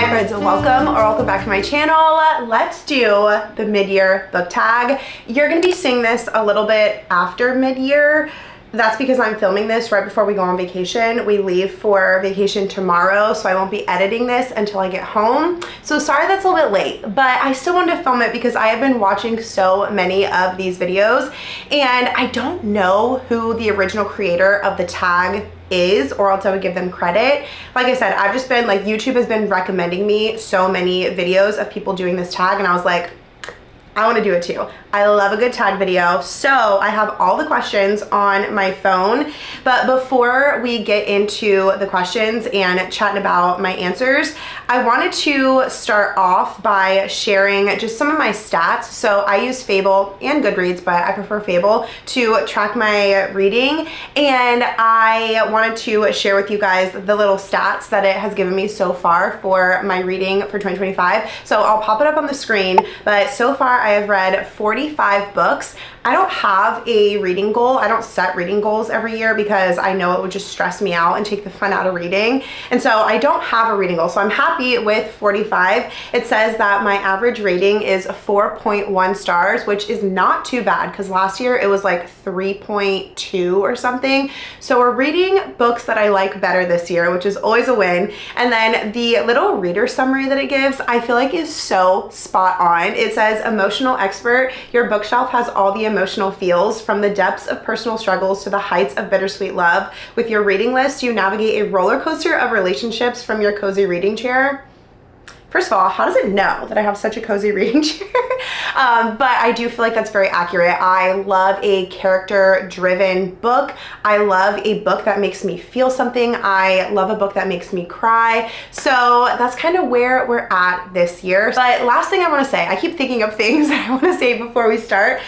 Hi friends, welcome back to my channel. Let's do the mid-year book tag. You're gonna be seeing this a little bit after mid-year. That's because I'm filming this right before we go on vacation. We leave for vacation tomorrow, so I won't be editing this until I get home. So sorry that's a little bit late, but I still wanted to film it because I have been watching so many of these videos and I don't know who the original creator of the tag is, or else I would give them credit. Like I said, I've just been like, YouTube has been recommending me so many videos of people doing this tag and I was like, I want to do it too. I love a good tag video. So I have all the questions on my phone, but before we get into the questions and chatting about my answers, I wanted to start off by sharing just some of my stats. So I use Fable and Goodreads, but I prefer Fable to track my reading. And I wanted to share with you guys the little stats that it has given me so far for my reading for 2025. So I'll pop it up on the screen, but so far I have read 45 books. I don't have a reading goal. I don't set reading goals every year because I know it would just stress me out and take the fun out of reading. And so I don't have a reading goal. So I'm happy with 45. It says that my average rating is 4.1 stars, which is not too bad because last year it was like 3.2 or something. So we're reading books that I like better this year, which is always a win. And then the little reader summary that it gives, I feel like is so spot on. It says, emotional expert, your bookshelf has all the emotional feels, from the depths of personal struggles to the heights of bittersweet love. With your reading list, you navigate a roller coaster of relationships from your cozy reading chair. First of all, how does it know that I have such a cozy reading chair? But I do feel like that's very accurate. I love a character-driven book. I love a book that makes me feel something. I love a book that makes me cry. So that's kind of where we're at this year. But last thing I want to say, I keep thinking of things that I want to say before we start.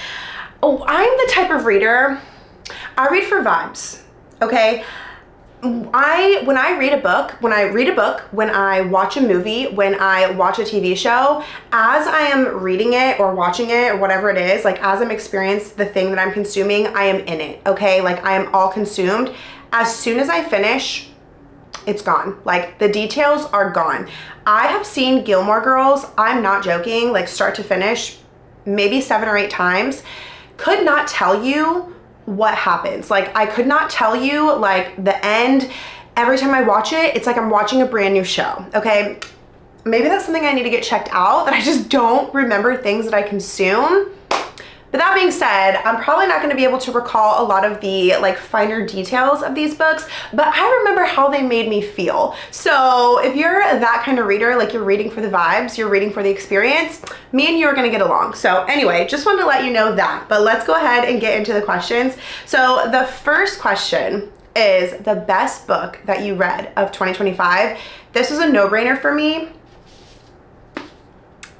Oh, I'm the type of reader, I read for vibes, okay? When I read a book, when I watch a movie, when I watch a TV show, as I am reading it or watching it or whatever it is, like as I'm experiencing the thing that I'm consuming, I am in it, okay? Like I am all consumed. As soon as I finish, it's gone. Like the details are gone. I have seen Gilmore Girls, I'm not joking, like start to finish, maybe 7 or 8 times. Could not tell you what happens. Like I could not tell you like the end. Every time I watch it, it's like I'm watching a brand new show, okay? Maybe that's something I need to get checked out, that I just don't remember things that I consume. But that being said, I'm probably not going to be able to recall a lot of the like finer details of these books, but I remember how they made me feel. So if you're that kind of reader, like you're reading for the vibes, you're reading for the experience, me and you are going to get along. So anyway, just wanted to let you know that, but let's go ahead and get into the questions. So the first question is the best book that you read of 2025. This was a no-brainer for me.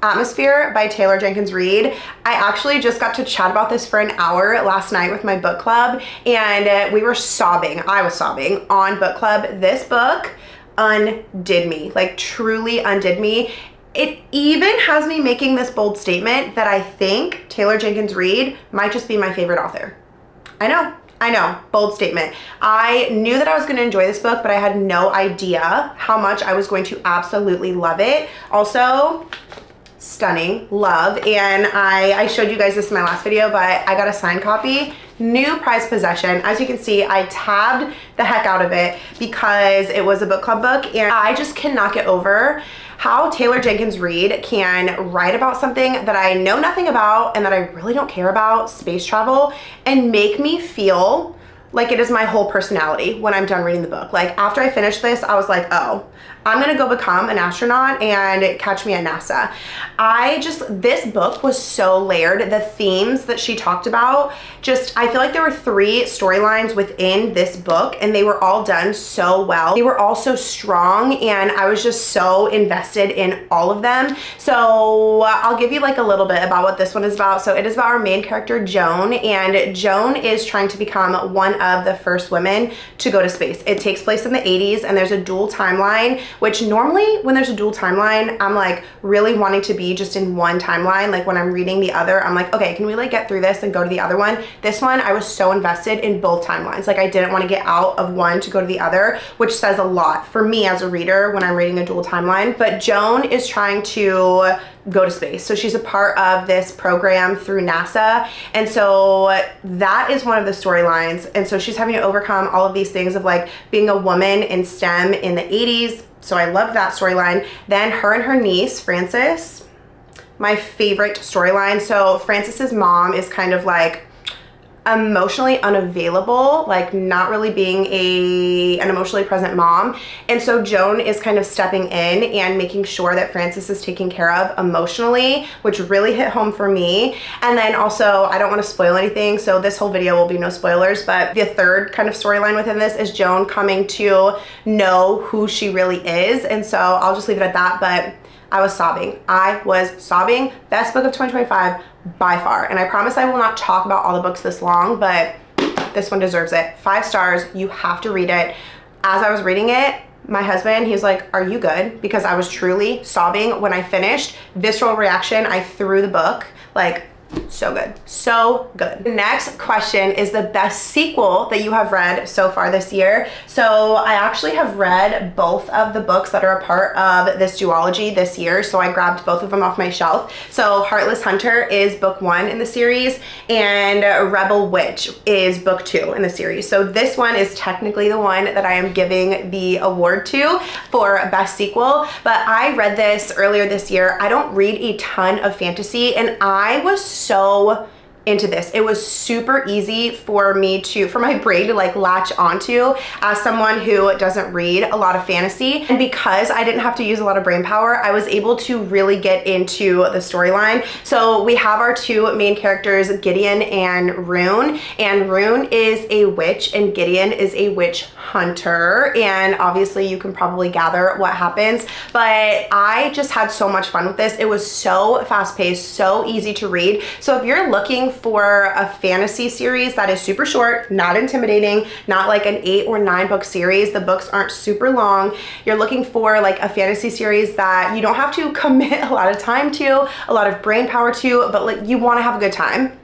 Atmosphere by Taylor Jenkins Reid. I actually just got to chat about this for an hour last night with my book club and we were sobbing. I was sobbing on book club. This book undid me, like truly undid me. It even has me making this bold statement that I think Taylor Jenkins Reid might just be my favorite author. I know, bold statement. I knew that I was going to enjoy this book, but I had no idea how much I was going to absolutely love it. Also, stunning, love, and I showed you guys this in my last video, but I got a signed copy, new prized possession. As you can see, I tabbed the heck out of it because it was a book club book, and I just cannot get over how Taylor Jenkins Reid can write about something that I know nothing about and that I really don't care about, space travel, and make me feel like it is my whole personality when I'm done reading the book. Like after I finished this, I was like, oh, I'm gonna go become an astronaut and catch me at NASA. This book was so layered. The themes that she talked about, I feel like there were 3 storylines within this book and they were all done so well. They were all so strong and I was just so invested in all of them. So I'll give you like a little bit about what this one is about. So it is about our main character, Joan, and Joan is trying to become one of the first women to go to space. It takes place in the 80s and there's a dual timeline which normally when there's a dual timeline, I'm like really wanting to be just in one timeline. Like when I'm reading the other, I'm like, okay, can we like get through this and go to the other one? This one, I was so invested in both timelines. Like I didn't want to get out of one to go to the other, which says a lot for me as a reader when I'm reading a dual timeline. But Joan is trying to go to space. So she's a part of this program through NASA. And so that is one of the storylines. And so she's having to overcome all of these things of like being a woman in STEM in the 80s. So I love that storyline. Then her and her niece, Frances, my favorite storyline. So Frances's mom is kind of like emotionally unavailable, like not really being an emotionally present mom. And so Joan is kind of stepping in and making sure that Frances is taken care of emotionally, which really hit home for me. And then also, I don't want to spoil anything, so this whole video will be no spoilers, but the third kind of storyline within this is Joan coming to know who she really is. And so I'll just leave it at that, but I was sobbing. Best book of 2025 by far. And I promise I will not talk about all the books this long, but this one deserves it. 5 stars. You have to read it. As I was reading it, my husband, he was like, are you good? Because I was truly sobbing when I finished. Visceral reaction. I threw the book. Like, so good. So good. The next question is the best sequel that you have read so far this year. So I actually have read both of the books that are a part of this duology this year. So I grabbed both of them off my shelf. So Heartless Hunter is book 1 in the series, and Rebel Witch is book 2 in the series. So this one is technically the one that I am giving the award to for best sequel. But I read this earlier this year. I don't read a ton of fantasy, and I was so into this. It was super easy for my brain to like latch onto as someone who doesn't read a lot of fantasy. And because I didn't have to use a lot of brain power, I was able to really get into the storyline. So we have our 2 main characters, Gideon and Rune. And Rune is a witch and Gideon is a witch hunter. And obviously you can probably gather what happens, but I just had so much fun with this. It was so fast paced, so easy to read. So if you're looking for a fantasy series that is super short, not intimidating, not like an 8 or 9 book series, the books aren't super long, you're looking for like a fantasy series that you don't have to commit a lot of time to, a lot of brain power to, but like you want to have a good time,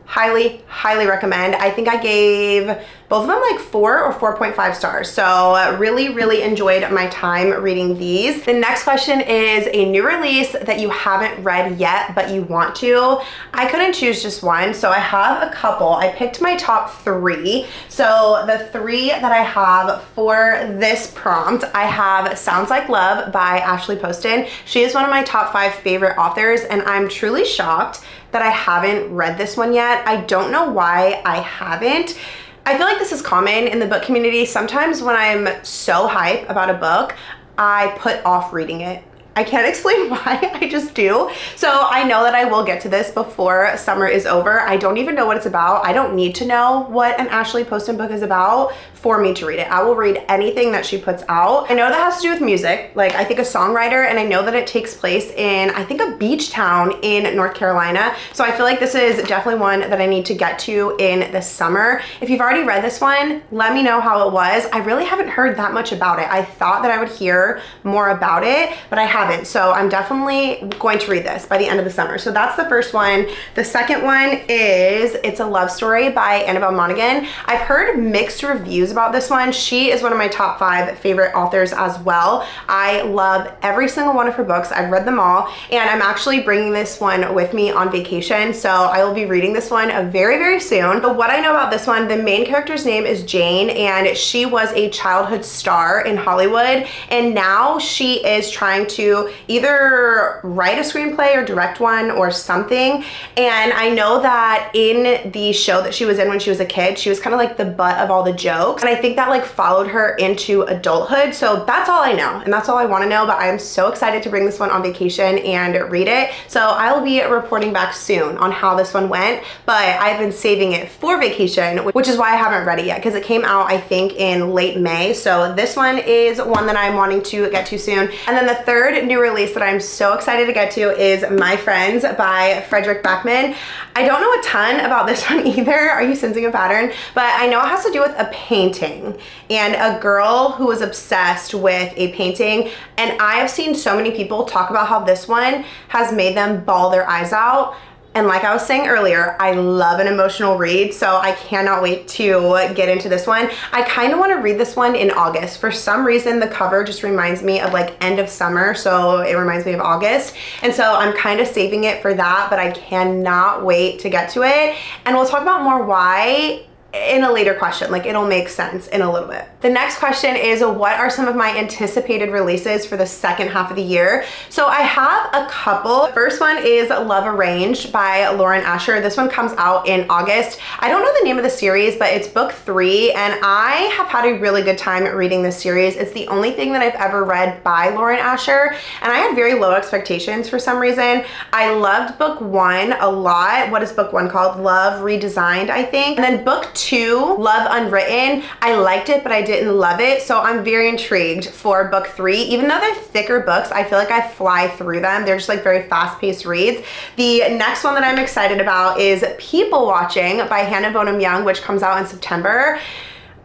highly recommend. I think I gave both of them like 4 or 4.5 stars. So really enjoyed my time reading these. The next question is a new release that you haven't read yet, but you want to. I couldn't choose just one, so I have a couple. I picked my top 3. So the 3 that I have for this prompt, I have Sounds Like Love by Ashley Poston. She is one of my top 5 favorite authors, and I'm truly shocked that I haven't read this one yet. I don't know why I haven't. I feel like this is common in the book community. Sometimes when I'm so hype about a book, I put off reading it. I can't explain why, I just do. So I know that I will get to this before summer is over. I don't even know what it's about. I don't need to know what an Ashley Poston book is about for me to read it. I will read anything that she puts out. I know that has to do with music, like I think a songwriter, and I know that it takes place in, I think, a beach town in North Carolina. So I feel like this is definitely one that I need to get to in the summer. If you've already read this one, let me know how it was. I really haven't heard that much about it. I thought that I would hear more about it, but I haven't. So I'm definitely going to read this by the end of the summer. So that's the first one. The second one is It's a Love Story by Annabelle Monaghan. I've heard mixed reviews about this one. She is one of my top 5 favorite authors as well. I love every single one of her books. I've read them all, and I'm actually bringing this one with me on vacation. So I will be reading this one very soon. But what I know about this one, the main character's name is Jane, and she was a childhood star in Hollywood, and now she is trying to either write a screenplay or direct one or something. And I know that in the show that she was in when she was a kid, she was kind of like the butt of all the jokes, and I think that like followed her into adulthood. So that's all I know, and that's all I want to know. But I am so excited to bring this one on vacation and read it. So I will be reporting back soon on how this one went, but I've been saving it for vacation, which is why I haven't read it yet, because it came out I think in late May. So this one is one that I'm wanting to get to soon. And then the third new release that I'm so excited to get to is My Friends by Frederick Beckman. I don't know a ton about this one either. Are you sensing a pattern? But I know it has to do with a painting and a girl who was obsessed with a painting. And I have seen so many people talk about how this one has made them bawl their eyes out. And like I was saying earlier, I love an emotional read, so I cannot wait to get into this one. I kind of want to read this one in August. For some reason, the cover just reminds me of like end of summer, so it reminds me of August. And so I'm kind of saving it for that, but I cannot wait to get to it. And we'll talk about more why in a later question, like it'll make sense in a little bit. The next question is, what are some of my anticipated releases for the second half of the year? So I have a couple. The first one is Love Arranged by Lauren Asher. This one comes out in August. I don't know the name of the series, but it's book 3, and I have had a really good time reading this series. It's the only thing that I've ever read by Lauren Asher, and I had very low expectations for some reason. I loved book 1 a lot. What is book 1 called? Love Redesigned, I think. And then book 2, Love Unwritten, I liked it, but I didn't love it. So I'm very intrigued for book 3. Even though they're thicker books, I feel like I fly through them. They're just like very fast-paced reads. The next one that I'm excited about is People Watching by Hannah Bonham Young, which comes out in September.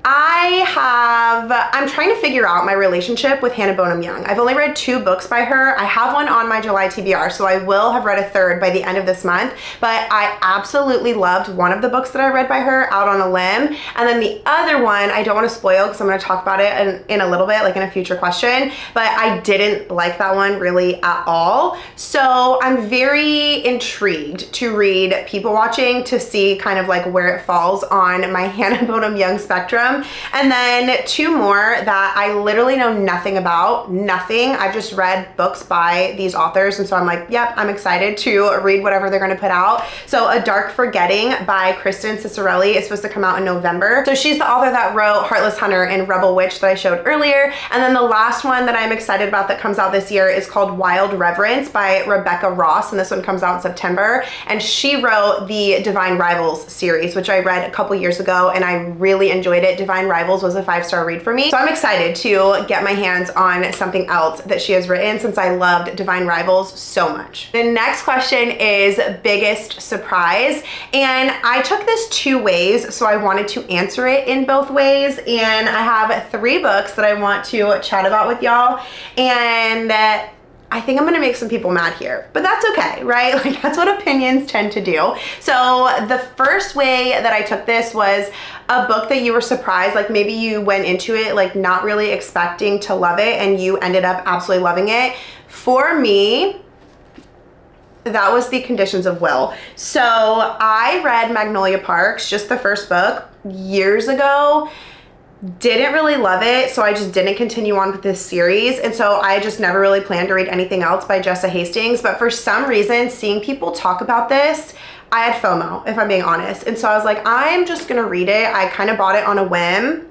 I'm trying to figure out my relationship with Hannah Bonham Young. I've only read 2 books by her. I have one on my July TBR, so I will have read a third by the end of this month, but I absolutely loved one of the books that I read by her, Out on a Limb, and then the other one, I don't want to spoil because I'm going to talk about it in a little bit, like in a future question, but I didn't like that one really at all. So I'm very intrigued to read People Watching to see kind of like where it falls on my Hannah Bonham Young spectrum. And then 2 more that I literally know nothing about, nothing. I've just read books by these authors, and so I'm like, yep, I'm excited to read whatever they're gonna put out. So A Dark Forgetting by Kristen Cicerelli is supposed to come out in November. So she's the author that wrote Heartless Hunter and Rebel Witch that I showed earlier. And then the last one that I'm excited about that comes out this year is called Wild Reverence by Rebecca Ross, and this one comes out in September. And she wrote the Divine Rivals series, which I read a couple years ago, and I really enjoyed it. Divine Rivals was a 5-star read for me. So I'm excited to get my hands on something else that she has written since I loved Divine Rivals so much. The next question is biggest surprise, and I took this 2 ways, so I wanted to answer it in both ways, and I have 3 books that I want to chat about with y'all, and I think I'm gonna make some people mad here, but that's okay, right? Like that's what opinions tend to do. So the first way that I took this was a book that you were surprised, like maybe you went into it like not really expecting to love it and you ended up absolutely loving it. For me, that was The Conditions of Will. So I read Magnolia Parks, just the first book, years ago. Didn't really love it, so I just didn't continue on with this series, and so I just never really planned to read anything else by Jessa Hastings. But for some reason, seeing people talk about this, I had FOMO, if I'm being honest, and so I was like, I'm just gonna read it. I kind of bought it on a whim.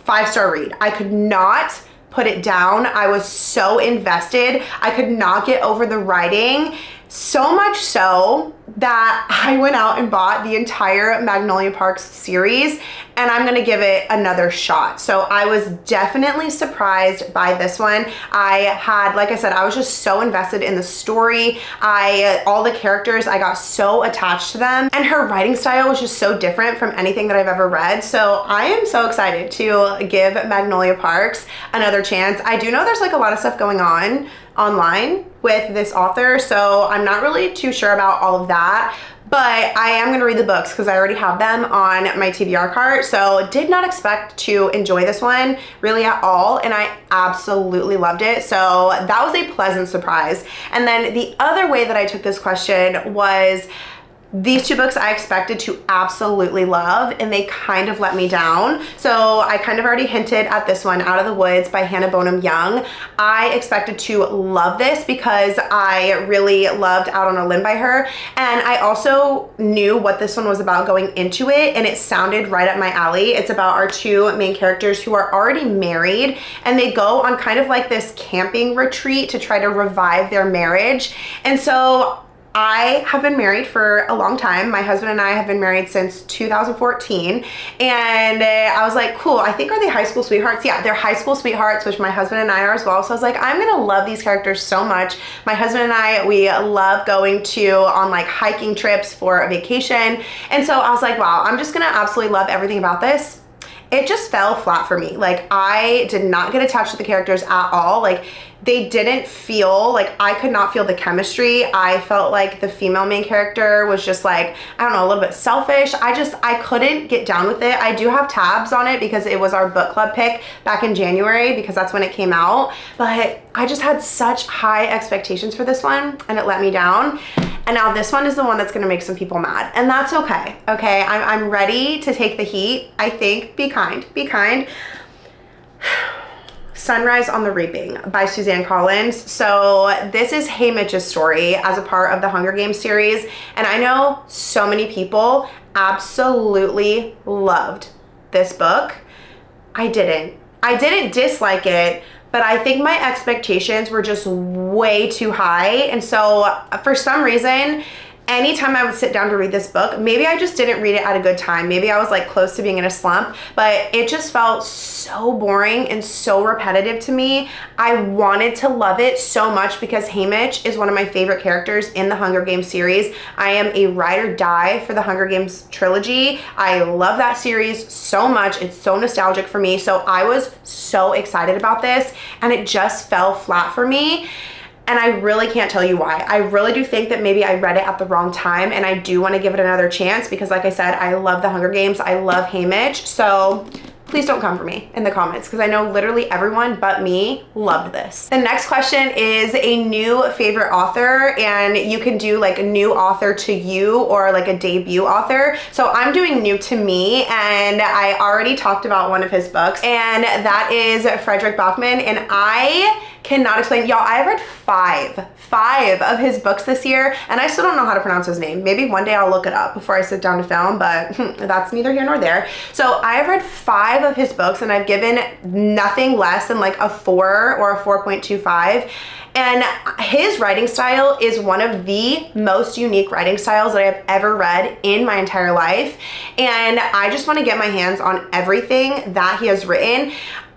5-star read. I could not put it down. I was so invested. I could not get over the writing, so much so that I went out and bought the entire Magnolia Parks series, and I'm gonna give it another shot. So I was definitely surprised by this one. I had, like I said, I was just so invested in the story. All the characters, I got so attached to them, and her writing style was just so different from anything that I've ever read. So I am so excited to give Magnolia Parks another chance. I do know there's like a lot of stuff going on online with this author, so I'm not really too sure about all of that, but I am going to read the books because I already have them on my TBR cart. So did not expect to enjoy this one really at all, and I absolutely loved it. So that was a pleasant surprise. And then the other way that I took this question was these 2 books I expected to absolutely love, and they kind of let me down. So I kind of already hinted at this one, Out of the Woods by Hannah Bonham Young. I expected to love this because I really loved Out on a Limb by her, and I also knew what this one was about going into it, and it sounded right up my alley. It's about our 2 main characters who are already married, and they go on kind of like this camping retreat to try to revive their marriage. And so I have been married for a long time. My husband and I have been married since 2014. And I was like, cool, I think, are they high school sweethearts? Yeah, they're high school sweethearts, which my husband and I are as well. So I was like, I'm gonna love these characters so much. My husband and I, we love going on like hiking trips for a vacation. And so I was like, wow, I'm just gonna absolutely love everything about this. It just fell flat for me. Like, I did not get attached to the characters at all. Like, they didn't feel, like, I could not feel the chemistry. I felt like the female main character was just like, I don't know, a little bit selfish. I couldn't get down with it. I do have tabs on it because it was our book club pick back in January, because that's when it came out. But I just had such high expectations for this one, and it let me down. And now this one is the one that's gonna make some people mad, and that's okay, okay? I'm ready to take the heat, I think. Be kind, be kind. Sunrise on the Reaping by Suzanne Collins. So this is Haymitch's story as a part of the Hunger Games series. And I know so many people absolutely loved this book. I didn't dislike it, but I think my expectations were just way too high. And so for some reason, anytime I would sit down to read this book, maybe I just didn't read it at a good time. Maybe I was like close to being in a slump, but it just felt so boring and so repetitive to me. I wanted to love it so much because Haymitch is one of my favorite characters in the Hunger Games series. I am a ride or die for the Hunger Games trilogy. I love that series so much. It's so nostalgic for me. So I was so excited about this, and it just fell flat for me. And I really can't tell you why. I really do think that maybe I read it at the wrong time, and I do want to give it another chance because, like I said, I love the Hunger Games. I love Haymitch. So please don't come for me in the comments, because I know literally everyone but me loved this. The next question is a new favorite author, and you can do like a new author to you or like a debut author. So I'm doing new to me, and I already talked about one of his books, and that is Frederick Bachman. And I cannot explain, y'all, I have read five of his books this year, and I still don't know how to pronounce his name. Maybe one day I'll look it up before I sit down to film, but that's neither here nor there. So I have read 5 of his books, and I've given nothing less than like a 4 or a 4.25. And his writing style is one of the most unique writing styles that I have ever read in my entire life. And I just want to get my hands on everything that he has written.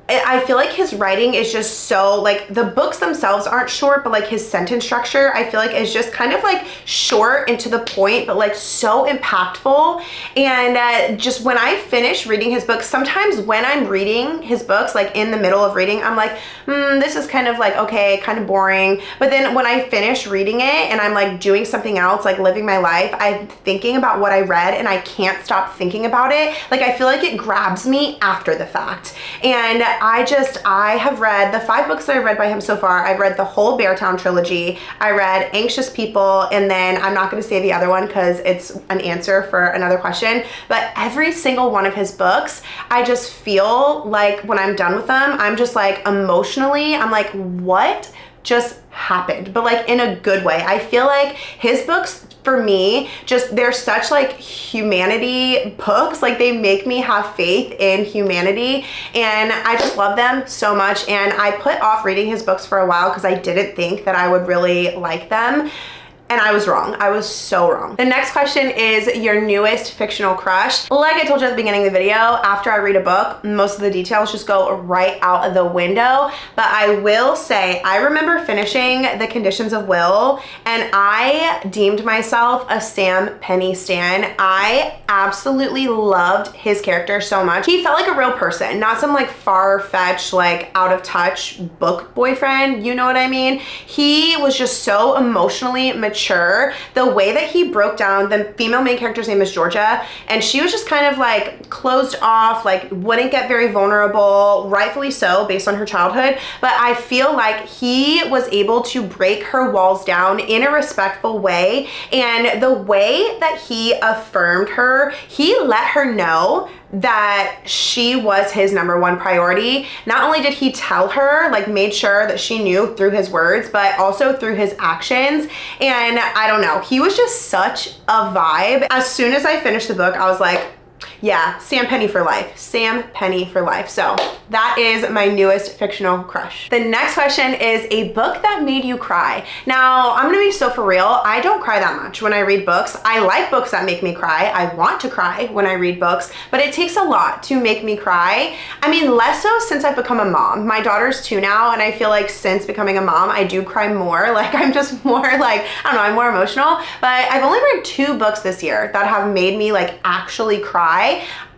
I feel like his writing is just so, like, the books themselves aren't short, but like his sentence structure, I feel like is just kind of like short and to the point, but like so impactful. And just when I finish reading his books, sometimes when I'm reading his books, like in the middle of reading, I'm like, this is kind of like, okay, kind of boring. But then when I finish reading it and I'm like doing something else, like living my life, I'm thinking about what I read and I can't stop thinking about it. Like, I feel like it grabs me after the fact. And I have read the 5 books that I've read by him so far. I've read the whole Beartown trilogy. I read Anxious People, and then I'm not going to say the other one because it's an answer for another question. But every single one of his books, I just feel like when I'm done with them, I'm just like emotionally, I'm like, what just happened? But like in a good way. I feel like his books, for me, just, they're such like humanity books. Like, they make me have faith in humanity, and I just love them so much. And I put off reading his books for a while because I didn't think that I would really like them. And I was wrong. I was so wrong. The next question is your newest fictional crush. Like I told you at the beginning of the video, after I read a book, most of the details just go right out of the window. But I will say, I remember finishing The Conditions of Will, and I deemed myself a Sam Penny stan. I absolutely loved his character so much. He felt like a real person, not some like far-fetched, like out of touch book boyfriend. You know what I mean? He was just so emotionally mature. The way that he broke down, the female main character's name is Georgia, and she was just kind of like closed off, like wouldn't get very vulnerable, rightfully so based on her childhood. But I feel like he was able to break her walls down in a respectful way, and the way that he affirmed her, he let her know that she was his #1 priority. Not only did he tell her, like made sure that she knew through his words, but also through his actions. And I don't know, he was just such a vibe. As soon as I finished the book, I was like, Yeah, Sam Penny for life. Sam Penny for life. So that is my newest fictional crush. The next question is a book that made you cry. Now, I'm gonna be so for real. I don't cry that much when I read books. I like books that make me cry. I want to cry when I read books, but it takes a lot to make me cry. I mean, less so since I've become a mom. My daughter's 2 now, and I feel like since becoming a mom, I do cry more. Like, I'm just more like, I don't know, I'm more emotional. But I've only read 2 books this year that have made me like actually cry.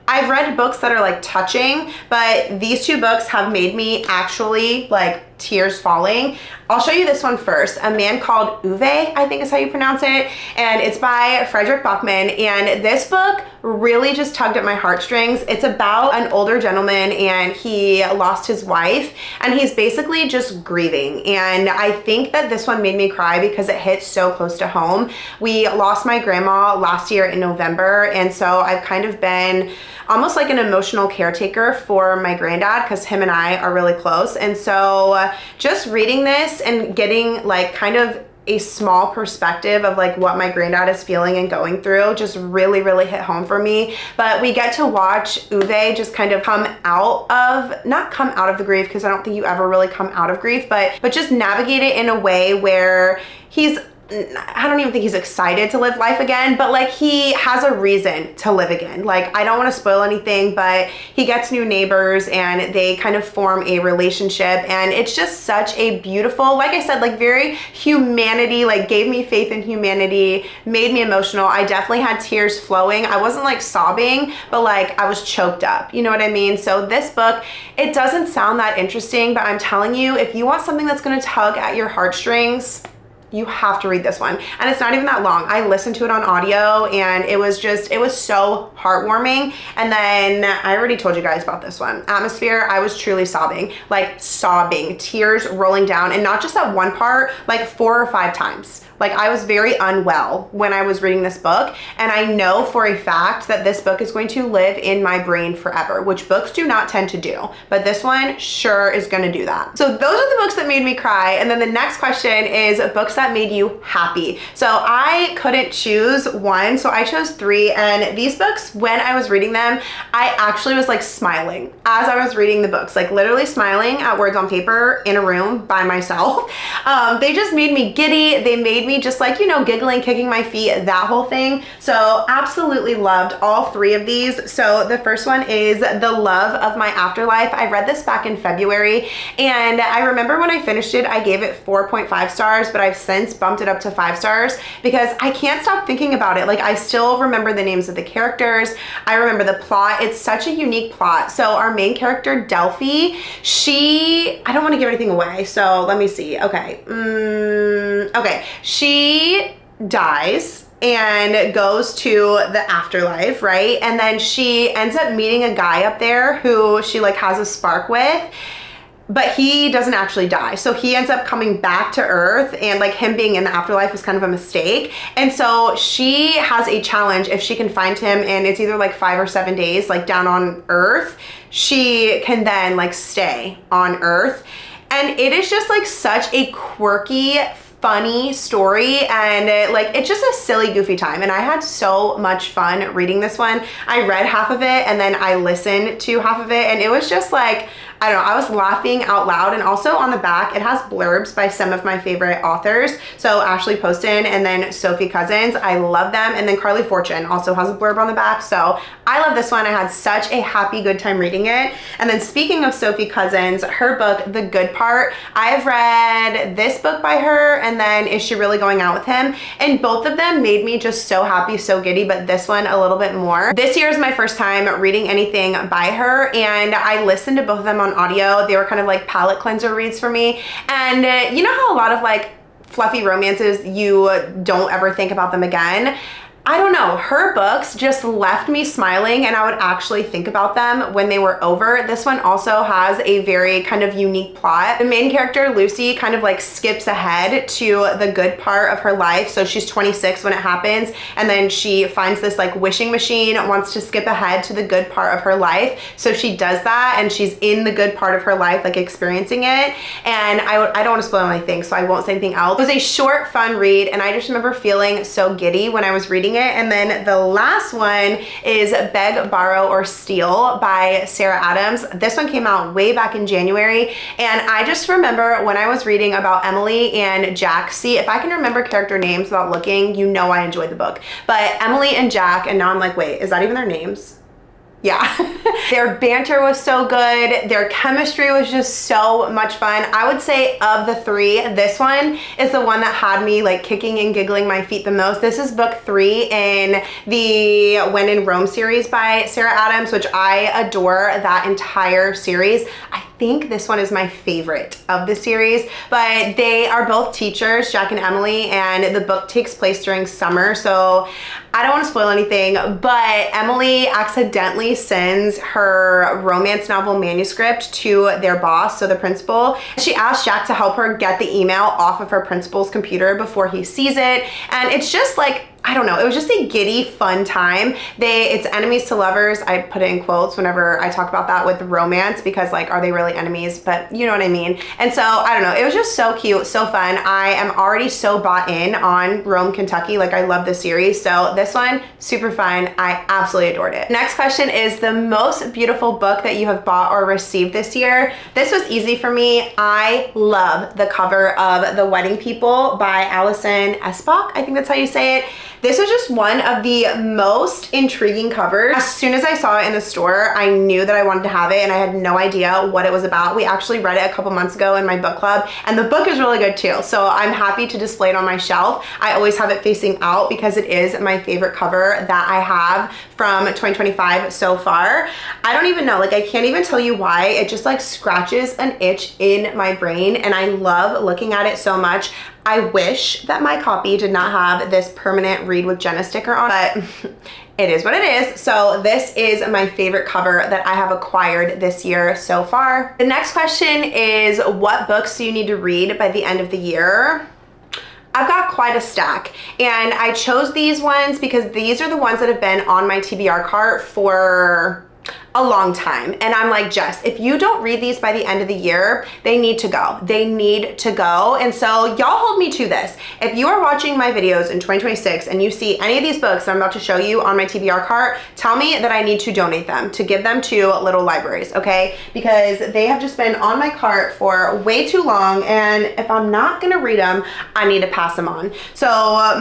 I've read books that are like touching, but these 2 books have made me actually like tears falling. I'll show you this one first. A Man Called Uwe, I think is how you pronounce it. And it's by Frederick Buckman. And this book really just tugged at my heartstrings. It's about an older gentleman and he lost his wife and he's basically just grieving. And I think that this one made me cry because it hit so close to home. We lost my grandma last year in November. And so I've kind of been almost like an emotional caretaker for my granddad because him and I are really close. And so just reading this and getting like kind of a small perspective of like what my granddad is feeling and going through just really, really hit home for me. But we get to watch Uwe just kind of not come out of the grief, because I don't think you ever really come out of grief, but just navigate it in a way where I don't even think he's excited to live life again, but like he has a reason to live again. Like, I don't want to spoil anything, but he gets new neighbors and they kind of form a relationship. And it's just such a beautiful, like I said, like very humanity, like gave me faith in humanity, made me emotional. I definitely had tears flowing. I wasn't like sobbing, but like I was choked up. You know what I mean? So this book, it doesn't sound that interesting, but I'm telling you, if you want something that's going to tug at your heartstrings, you have to read this one. And it's not even that long. I listened to it on audio and it was so heartwarming. And then I already told you guys about this one. Atmosphere, I was truly sobbing, tears rolling down, and not just that one part, like 4 or 5 times. Like, I was very unwell when I was reading this book, and I know for a fact that this book is going to live in my brain forever, which books do not tend to do, but this one sure is going to do that. So those are the books that made me cry. And then the next question is books that made you happy. So I couldn't choose one, so I chose 3, and these books, when I was reading them, I actually was like smiling as I was reading the books, like literally smiling at words on paper in a room by myself. They just made me giddy. They made me just like, you know, giggling, kicking my feet, that whole thing. So absolutely loved all 3 of these. So the first one is The Love of My Afterlife. I read this back in February, and I remember when I finished it, I gave it 4.5 stars, but I've since bumped it up to 5 stars because I can't stop thinking about it. Like, I still remember the names of the characters. I remember the plot. It's such a unique plot. So our main character, Delphi, I don't want to give anything away, so let me see. Okay. Okay. She dies and goes to the afterlife, right? And then she ends up meeting a guy up there who she like has a spark with, but he doesn't actually die. So he ends up coming back to Earth, and like him being in the afterlife is kind of a mistake. And so she has a challenge if she can find him, and it's either like 5 or 7 days, like down on Earth, she can then like stay on Earth. And it is just like such a quirky, funny story, and it's just a silly, goofy time. And I had so much fun reading this one. I read half of it and then I listened to half of it, and it was just like, I don't know, I was laughing out loud. And also on the back, it has blurbs by some of my favorite authors. So Ashley Poston and then Sophie Cousins, I love them. And then Carly Fortune also has a blurb on the back. So I love this one. I had such a happy, good time reading it. And then speaking of Sophie Cousins, her book, The Good Part, I've read this book by her and then Is She Really Going Out With Him? And both of them made me just so happy, so giddy, but this one a little bit more. This year is my first time reading anything by her, and I listened to both of them on audio. They were kind of like palate cleanser reads for me. And you know how a lot of like fluffy romances, you don't ever think about them again? I don't know, her books just left me smiling, and I would actually think about them when they were over. This one also has a very kind of unique plot. The main character, Lucy, kind of like skips ahead to the good part of her life. So she's 26 when it happens, and then she finds this like wishing machine, wants to skip ahead to the good part of her life. So she does that, and she's in the good part of her life, like experiencing it. And I don't want to spoil anything, so I won't say anything else. It was a short, fun read, and I just remember feeling so giddy when I was reading reading it. And then the last one is Beg, Borrow, or Steal by Sarah Adams. This one came out way back in January, and I just remember when I was reading about Emily and Jack. See, if I can remember character names without looking, you know I enjoyed the book. But Emily and Jack, and now I'm like, wait, is that even their names? Yeah. Their banter was so good. Their chemistry was just so much fun. I would say of the three, this one is the one that had me like kicking and giggling my feet the most. This is book 3 in the When in Rome series by Sarah Adams, which I adore that entire series. I think this one is my favorite of the series, but they are both teachers, Jack and Emily, and the book takes place during summer, so I don't want to spoil anything, but Emily accidentally sends her romance novel manuscript to their boss, so the principal. She asks Jack to help her get the email off of her principal's computer before he sees it, and it's just like, I don't know, it was just a giddy, fun time. It's enemies to lovers. I put it in quotes whenever I talk about that with romance, because like, are they really enemies? But you know what I mean. And so, I don't know, it was just so cute, so fun. I am already so bought in on Rome, Kentucky. Like, I love the series. So this one, super fun. I absolutely adored it. Next question is the most beautiful book that you have bought or received this year. This was easy for me. I love the cover of The Wedding People by Alison Espach. I think that's how you say it. This was just one of the most intriguing covers. As soon as I saw it in the store, I knew that I wanted to have it, and I had no idea what it was about. We actually read it a couple months ago in my book club, and the book is really good too. So I'm happy to display it on my shelf. I always have it facing out because it is my favorite cover that I have from 2025 so far. I don't even know, like I can't even tell you why. It just like scratches an itch in my brain, and I love looking at it so much. I wish that my copy did not have this permanent Read with Jenna sticker on, but it is what it is. So this is my favorite cover that I have acquired this year so far. The next question is, what books do you need to read by the end of the year? I've got quite a stack, and I chose these ones because these are the ones that have been on my TBR cart for a long time. And I'm like, Jess, if you don't read these by the end of the year, they need to go. They need to go. And so y'all hold me to this. If you are watching my videos in 2026 and you see any of these books that I'm about to show you on my TBR cart, tell me that I need to donate them, to give them to little libraries, okay? Because they have just been on my cart for way too long, and if I'm not gonna read them, I need to pass them on. So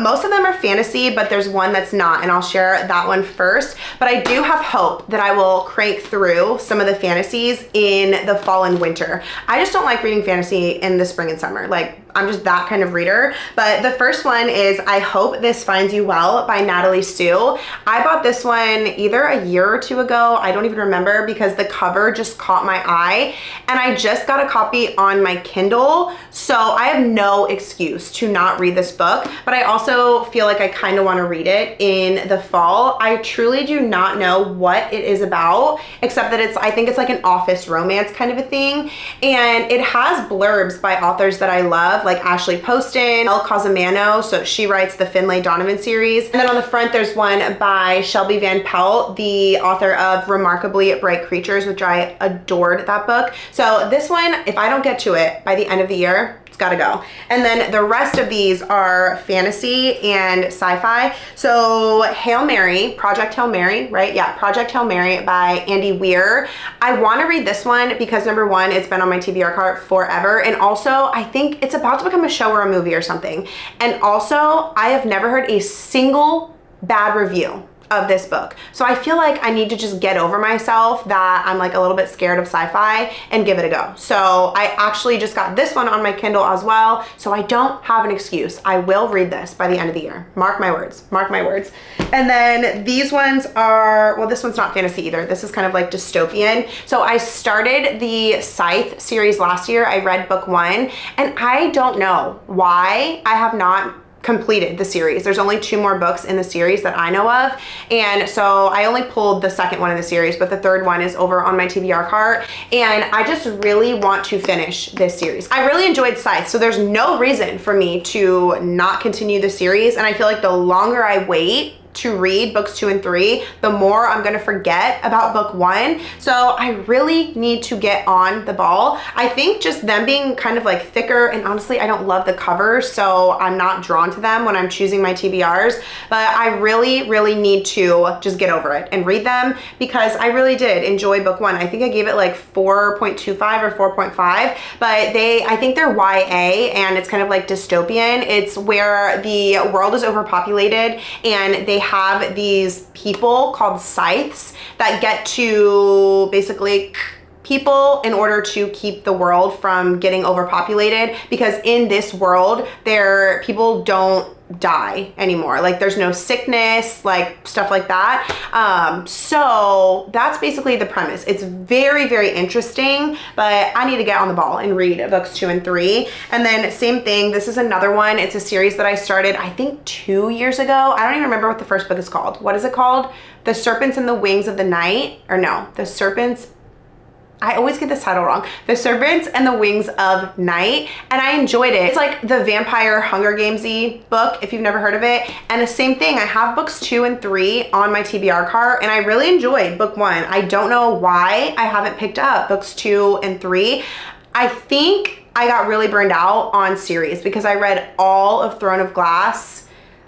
most of them are fantasy, but there's one that's not, and I'll share that one first. But I do have hope that I will crank through some of the fantasies in the fall and winter. I just don't like reading fantasy in the spring and summer. Like, I'm just that kind of reader. But the first one is I Hope This Finds You Well by Natalie Sue. I bought this one either a year or two ago. I don't even remember, because the cover just caught my eye, and I just got a copy on my Kindle. So I have no excuse to not read this book, but I also feel like I kind of want to read it in the fall. I truly do not know what it is about, except that I think it's like an office romance kind of a thing. And it has blurbs by authors that I love, like Ashley Poston, Elle Cosimano, so she writes the Finlay Donovan series. And then on the front, there's one by Shelby Van Pelt, the author of Remarkably Bright Creatures, which I adored that book. So this one, if I don't get to it by the end of the year, it's gotta go. And then the rest of these are fantasy and sci-fi. So Hail Mary, Project Hail Mary, right? Yeah, Project Hail Mary by Andy Weir. I wanna read this one because number one, it's been on my TBR cart forever. And also, I think it's about to become a show or a movie or something. And also, I have never heard a single bad review of this book. So I feel like I need to just get over myself that I'm like a little bit scared of sci-fi and give it a go. So I actually just got this one on my Kindle as well. So I don't have an excuse. I will read this by the end of the year. Mark my words, mark my words. And then these ones are, well, this one's not fantasy either. This is kind of like dystopian. So I started the Scythe series last year. I read book 1, and I don't know why I have not completed the series. There's only 2 more books in the series that I know of, and so I only pulled the second one in the series, but the third one is over on my TBR cart, and I just really want to finish this series. I really enjoyed Scythe, so there's no reason for me to not continue the series, and I feel like the longer I wait, to read books 2 and 3, the more I'm gonna forget about book 1. So I really need to get on the ball. I think just them being kind of like thicker, and honestly, I don't love the covers, so I'm not drawn to them when I'm choosing my TBRs, but I really, really need to just get over it and read them, because I really did enjoy book 1. I think I gave it like 4.25 or 4.5, but I think they're YA, and it's kind of like dystopian. It's where the world is overpopulated, and they have these people called scythes that get to basically people in order to keep the world from getting overpopulated, because in this world people don't die anymore. Like there's no sickness, like stuff like that. So that's basically the premise. It's very, very interesting, but I need to get on the ball and read books 2 and 3. And then same thing, this is another one. It's a series that I started, I think 2 years ago. I don't even remember what the first book is called. What is it called? The Serpents and the Wings of the Night, or no, The Serpents, I always get this title wrong. The Serpents and the Wings of Night, and I enjoyed it. It's like the vampire Hunger Games-y book, if you've never heard of it. And the same thing, I have books 2 and 3 on my TBR cart, and I really enjoyed book 1. I don't know why I haven't picked up books 2 and 3. I think I got really burned out on series because I read all of Throne of Glass,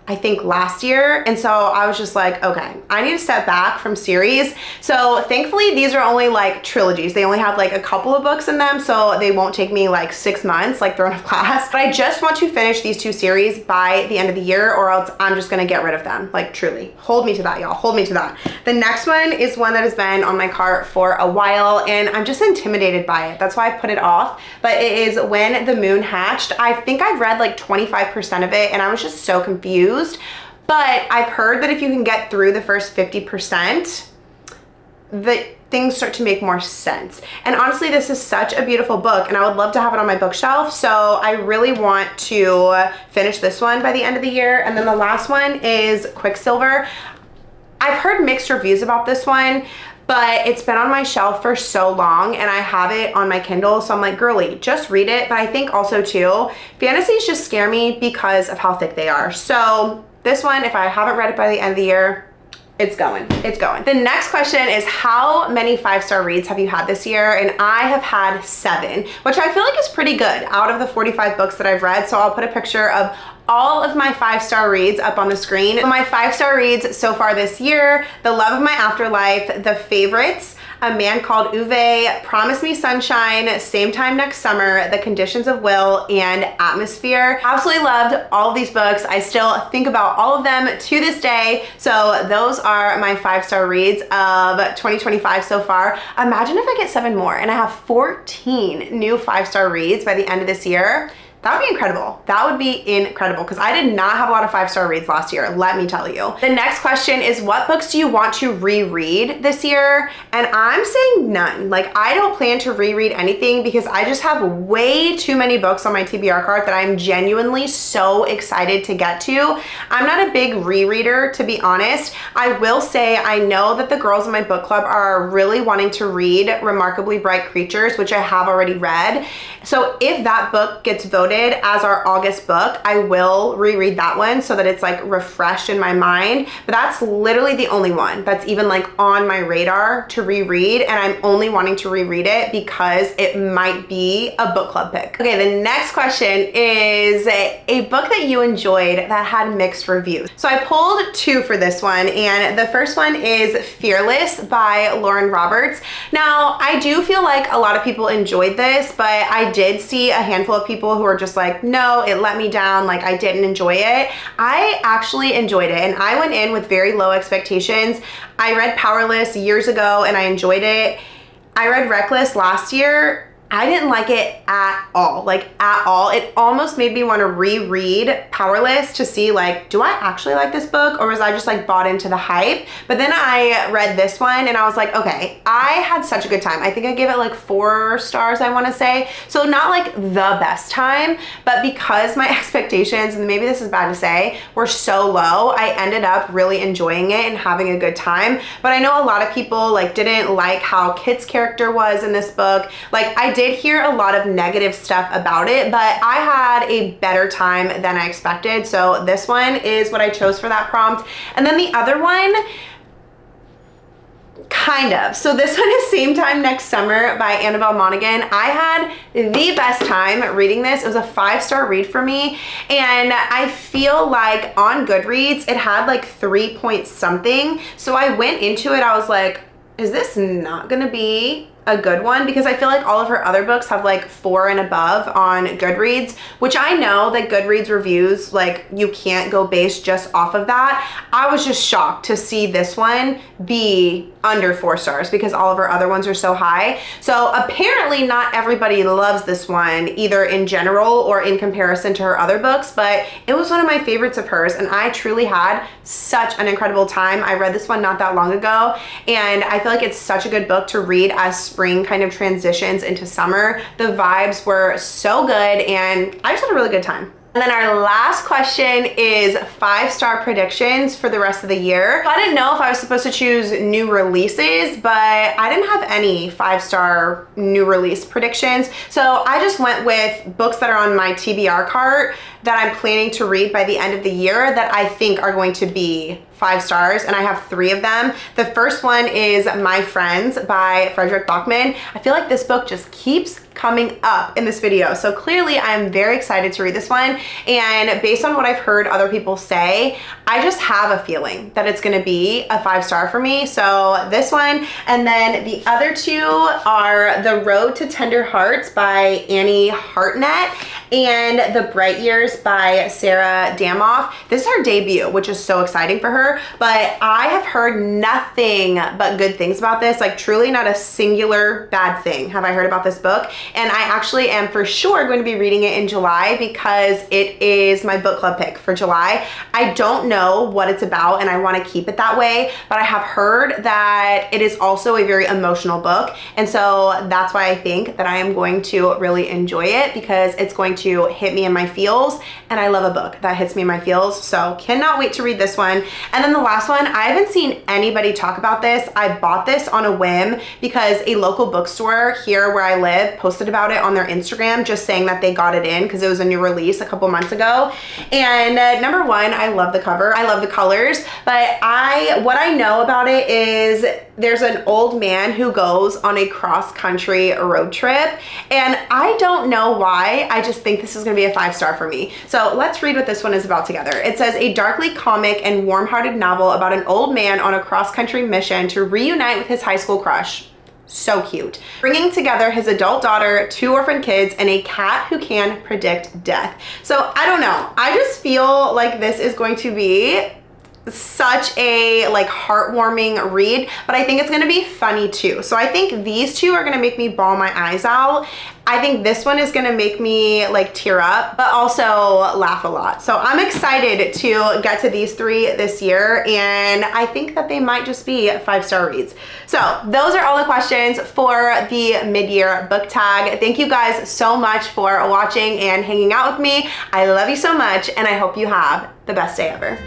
I think last year. And so I was just like, okay, I need to step back from series. So thankfully these are only like trilogies. They only have like a couple of books in them, so they won't take me like 6 months like Throne of Glass. But I just want to finish these 2 series by the end of the year, or else I'm just gonna get rid of them. Like truly, hold me to that, y'all, hold me to that. The next one is one that has been on my cart for a while, and I'm just intimidated by it. That's why I put it off. But it is When the Moon Hatched. I think I've read like 25% of it, and I was just so confused. But I've heard that if you can get through the first 50%, the things start to make more sense. And honestly, this is such a beautiful book, and I would love to have it on my bookshelf. So I really want to finish this one by the end of the year. And then the last one is Quicksilver. I've heard mixed reviews about this one, but it's been on my shelf for so long, and I have it on my Kindle, so I'm like, girly, just read it. But I think also too, fantasies just scare me because of how thick they are. So this one, if I haven't read it by the end of the year, it's going, it's going. The next question is, how many 5-star reads have you had this year? And I have had 7, which I feel like is pretty good out of the 45 books that I've read. So I'll put a picture of all of my 5-star reads up on the screen. My 5-star reads so far this year: The Love of My Afterlife, The Favorites, A Man Called Uwe, Promise Me Sunshine, Same Time Next Summer, The Conditions of Will, and Atmosphere. Absolutely loved all of these books. I still think about all of them to this day. So those are my 5-star reads of 2025 so far. Imagine if I get 7 more and I have 14 new 5-star reads by the end of this year. That would be incredible. That would be incredible, because I did not have a lot of 5-star reads last year, let me tell you. The next question is, what books do you want to reread this year? And I'm saying none. Like, I don't plan to reread anything because I just have way too many books on my TBR cart that I'm genuinely so excited to get to. I'm not a big rereader, to be honest. I will say I know that the girls in my book club are really wanting to read Remarkably Bright Creatures, which I have already read. So if that book gets voted as our August book, I will reread that one so that it's like refreshed in my mind. But that's literally the only one that's even like on my radar to reread, and I'm only wanting to reread it because it might be a book club pick. Okay, the next question is a book that you enjoyed that had mixed reviews. So I pulled 2 for this one, and the first one is Fearless by Lauren Roberts. Now, I do feel like a lot of people enjoyed this, but I did see a handful of people who are just like, no, it let me down, like I didn't enjoy it. I actually enjoyed it, and I went in with very low expectations. I read Powerless years ago and I enjoyed it. I read Reckless last year. I didn't like it at all, like at all. It almost made me want to reread Powerless to see like, do I actually like this book, or was I just like bought into the hype? But then I read this one and I was like, okay, I had such a good time. I think I gave it like 4 stars, I want to say. So not like the best time, but because my expectations, and maybe this is bad to say, were so low, I ended up really enjoying it and having a good time. But I know a lot of people like didn't like how Kit's character was in this book. Like, I did did hear a lot of negative stuff about it, but I had a better time than I expected. So this one is what I chose for that prompt. And then the other one, kind of. So this one is Same Time Next Summer by Annabelle Monaghan. I had the best time reading this. It was a 5-star read for me. And I feel like on Goodreads, it had like 3 point something. So I went into it, I was like, is this not gonna be a good one? Because I feel like all of her other books have like 4 and above on Goodreads, which I know that Goodreads reviews, like you can't go based just off of that. I was just shocked to see this one be under 4 stars because all of her other ones are so high. So apparently not everybody loves this one, either in general or in comparison to her other books, but it was one of my favorites of hers and I truly had such an incredible time. I read this one not that long ago and I feel like it's such a good book to read as spring kind of transitions into summer. The vibes were so good and I just had a really good time. And then our last question is 5-star predictions for the rest of the year. I didn't know if I was supposed to choose new releases, but I didn't have any 5-star new release predictions. So I just went with books that are on my TBR cart that I'm planning to read by the end of the year that I think are going to be 5 stars, and I have 3 of them. The first one is My Friends by Frederick Bachman. I feel like this book just keeps coming up in this video. So clearly I'm very excited to read this one. And based on what I've heard other people say, I just have a feeling that it's gonna be a 5-star for me. So this one, and then the other 2 are The Road to Tender Hearts by Annie Hartnett and The Bright Years by Sarah Damoff. This is her debut, which is so exciting for her, but I have heard nothing but good things about this, like truly not a singular bad thing have I heard about this book. And I actually am for sure going to be reading it in July because it is my book club pick for July. I don't know what it's about and I want to keep it that way, but I have heard that it is also a very emotional book. And so that's why I think that I am going to really enjoy it because it's going to hit me in my feels. And I love a book that hits me in my feels. So cannot wait to read this one. And then the last one, I haven't seen anybody talk about this. I bought this on a whim because a local bookstore here where I live posted about it on their Instagram, just saying that they got it in because it was a new release a couple months ago. And number one, I love the cover. I love the colors, but what I know about it is there's an old man who goes on a cross-country road trip. And I don't know why, I just think this is gonna be a 5-star for me. So let's read what this one is about together. It says, a darkly comic and warm-hearted novel about an old man on a cross-country mission to reunite with his high school crush. So cute. Bringing together his adult daughter, 2 orphan kids, and a cat who can predict death. So I don't know. I just feel like this is going to be such a like heartwarming read, but I think it's gonna be funny too. So I think these 2 are gonna make me bawl my eyes out. I think this one is gonna make me like tear up, but also laugh a lot. So I'm excited to get to these 3 this year, and I think that they might just be 5-star reads. So those are all the questions for the mid-year book tag. Thank you guys so much for watching and hanging out with me. I love you so much, and I hope you have the best day ever.